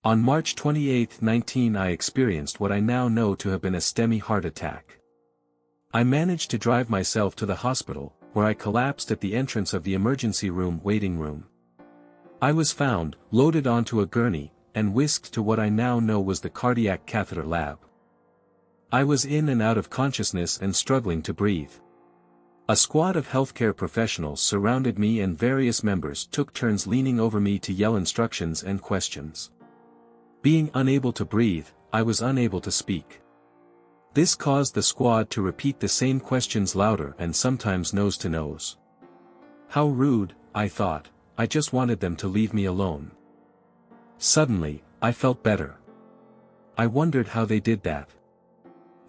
On March 28, 19 I experienced what I now know to have been a STEMI heart attack. I managed to drive myself to the hospital, where I collapsed at the entrance of the emergency room waiting room. I was found, loaded onto a gurney, and whisked to what I now know was the cardiac catheter lab. I was in and out of consciousness and struggling to breathe. A squad of healthcare professionals surrounded me and various members took turns leaning over me to yell instructions and questions. Being unable to breathe, I was unable to speak. This caused the squad to repeat the same questions louder and sometimes nose to nose. How rude, I thought, I just wanted them to leave me alone. Suddenly, I felt better. I wondered how they did that.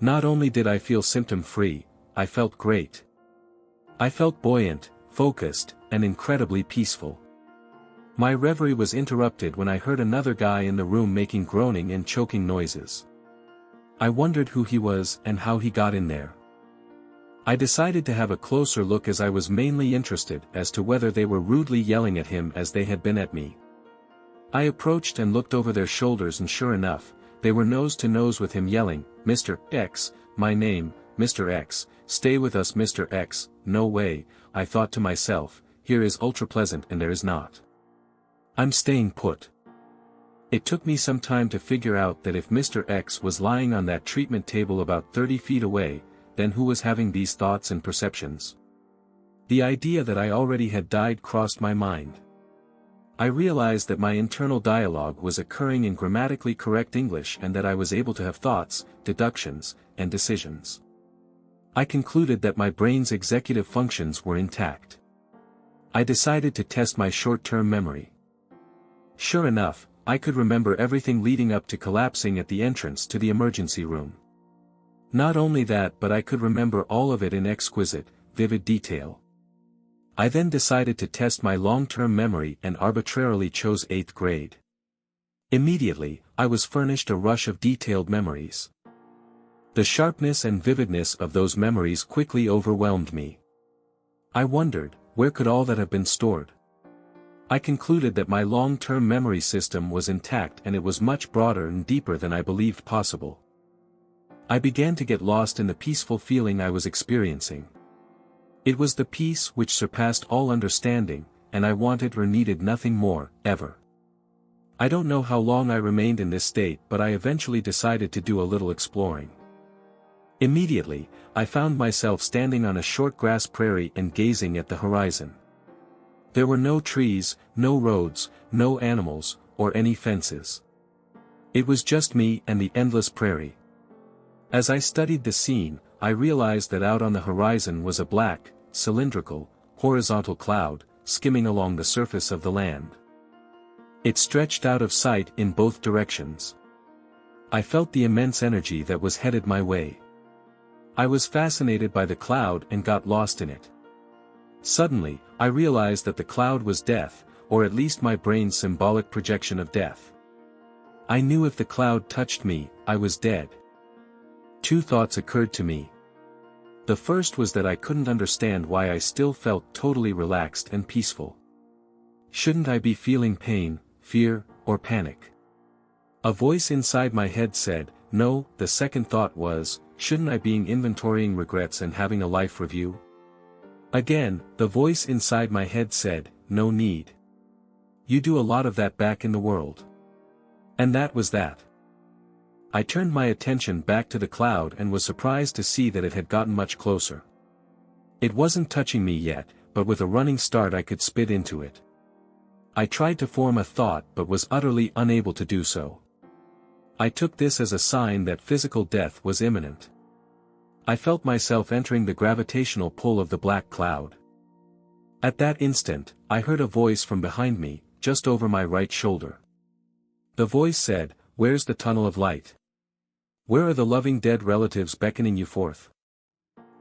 Not only did I feel symptom-free, I felt great. I felt buoyant, focused, and incredibly peaceful. My reverie was interrupted when I heard another guy in the room making groaning and choking noises. I wondered who he was and how he got in there. I decided to have a closer look as I was mainly interested as to whether they were rudely yelling at him as they had been at me. I approached and looked over their shoulders and sure enough, they were nose to nose with him yelling, "Mr. X, my name, Mr. X, stay with us Mr. X, no way," I thought to myself, here is ultra pleasant and there is not. I'm staying put. It took me some time to figure out that if Mr. X was lying on that treatment table about 30 feet away, then who was having these thoughts and perceptions? The idea that I already had died crossed my mind. I realized that my internal dialogue was occurring in grammatically correct English and that I was able to have thoughts, deductions, and decisions. I concluded that my brain's executive functions were intact. I decided to test my short-term memory. Sure enough, I could remember everything leading up to collapsing at the entrance to the emergency room. Not only that, but I could remember all of it in exquisite, vivid detail. I then decided to test my long-term memory and arbitrarily chose 8th grade. Immediately, I was furnished a rush of detailed memories. The sharpness and vividness of those memories quickly overwhelmed me. I wondered, where could all that have been stored? I concluded that my long-term memory system was intact and it was much broader and deeper than I believed possible. I began to get lost in the peaceful feeling I was experiencing. It was the peace which surpassed all understanding, and I wanted or needed nothing more, ever. I don't know how long I remained in this state, but I eventually decided to do a little exploring. Immediately, I found myself standing on a short grass prairie and gazing at the horizon. There were no trees, no roads, no animals, or any fences. It was just me and the endless prairie. As I studied the scene, I realized that out on the horizon was a black, cylindrical, horizontal cloud, skimming along the surface of the land. It stretched out of sight in both directions. I felt the immense energy that was headed my way. I was fascinated by the cloud and got lost in it. Suddenly, I realized that the cloud was death, or at least my brain's symbolic projection of death. I knew if the cloud touched me, I was dead. Two thoughts occurred to me. The first was that I couldn't understand why I still felt totally relaxed and peaceful. Shouldn't I be feeling pain, fear, or panic? A voice inside my head said, no. The second thought was, shouldn't I be inventorying regrets and having a life review? Again, the voice inside my head said, no need. You do a lot of that back in the world. And that was that. I turned my attention back to the cloud and was surprised to see that it had gotten much closer. It wasn't touching me yet, but with a running start I could spit into it. I tried to form a thought but was utterly unable to do so. I took this as a sign that physical death was imminent. I felt myself entering the gravitational pull of the black cloud. At that instant, I heard a voice from behind me, just over my right shoulder. The voice said, where's the tunnel of light? Where are the loving dead relatives beckoning you forth?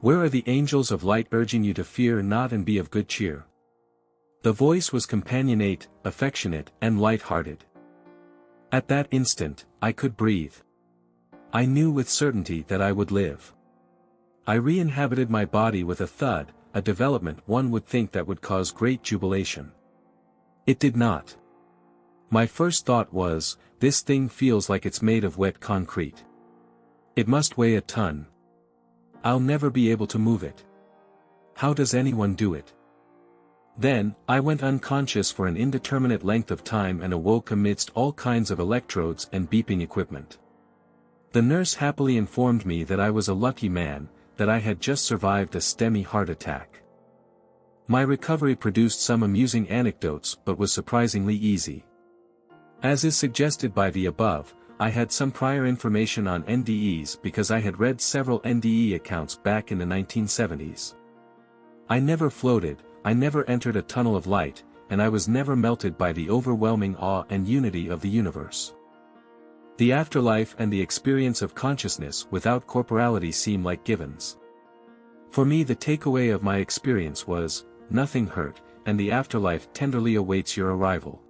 Where are the angels of light urging you to fear not and be of good cheer? The voice was companionate, affectionate, and light-hearted. At that instant, I could breathe. I knew with certainty that I would live. I re-inhabited my body with a thud, a development one would think that would cause great jubilation. It did not. My first thought was, this thing feels like it's made of wet concrete. It must weigh a ton. I'll never be able to move it. How does anyone do it? Then, I went unconscious for an indeterminate length of time and awoke amidst all kinds of electrodes and beeping equipment. The nurse happily informed me that I was a lucky man, that I had just survived a STEMI heart attack. My recovery produced some amusing anecdotes but was surprisingly easy. As is suggested by the above, I had some prior information on NDEs because I had read several NDE accounts back in the 1970s. I never floated, I never entered a tunnel of light, and I was never melted by the overwhelming awe and unity of the universe. The afterlife and the experience of consciousness without corporality seem like givens. For me, the takeaway of my experience was, nothing hurt, and the afterlife tenderly awaits your arrival.